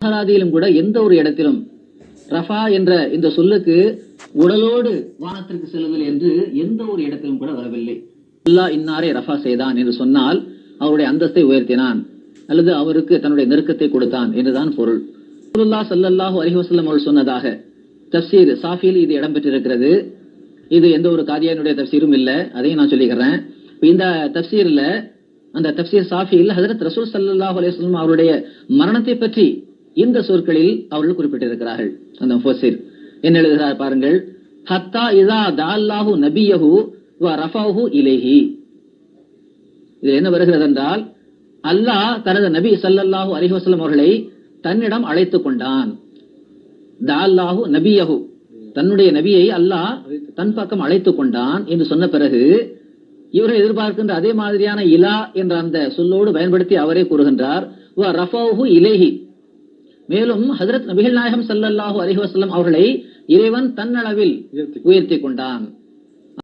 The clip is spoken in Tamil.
அகராதியிலும் கூட எந்த ஒரு இடத்திலும் ரஃபா என்ற இந்த சொல்லுக்கு உடலோடு வானத்திற்கு செல்லுதல் என்று எந்த ஒரு இடத்திலும் கூட வரவில்லை. அல்லாஹ் இன்னாரை ரஃபா செய்தான் என்று சொன்னால் அவருடைய அந்தஸ்தை உயர்த்தினான் அல்லது அவருக்கு தன்னுடைய நெருக்கத்தை கொடுத்தான் என்றுதான் பொருள். ரசூலுல்லாஹ் ஸல்லல்லாஹு அலைஹி வஸல்லம் அவர்கள் சொன்னதாக தஃப்சீர் சாஃபியில் இது இடம்பெற்றிருக்கிறது. இது எந்த ஒரு காதியானுடைய தஃப்சீரும் இல்லை, அதையும் நான் சொல்லிக்கிறேன். இந்த தஃப்சீர்ல அந்த தஃப்சீர் சாஃபியில் ஹஜ்ரத் ரசூல் ஸல்லல்லாஹு அலைஹி வஸல்லம் அவருடைய மரணத்தை பற்றி இந்த சொற்களில் அவர்கள் குறிப்பிட்டிருக்கிறார்கள். அந்த முஃபஸ்ஸிர் என்ன எழுதுகிறார் பாருங்கள். ஹத்தா இதா தஅல்லாஹு நபியஹு வ ரஃபஹு இலைஹி. இது என்ன வருகிறது என்றால், அல்லாஹ் தனது நபி ஸல்லல்லாஹு அலைஹி வஸல்லம் அவர்களை தன்னிடம் அழைத்துக் கொண்டான். தஅல்லாஹு நபியஹு, தன்னுடைய நபியை அல்லாஹ் தன் பக்கம் அழைத்துக் கொண்டான் என்று சொன்ன பிறகு இவர்கள் எதிர்பார்க்கின்ற அதே மாதிரியான இலா என்ற அந்த சொல்லோடு பயன்படுத்தி அவரே கூறுகின்றார் வ ரஃபஹு இலைஹி. மேலும் ஹஜ்ரத் நபிகள் நாயகம் ஸல்லல்லாஹு அலைஹி வஸல்லம் அவர்களை இறைவன் தன்னளவில் உயர்த்தி கொண்டான்.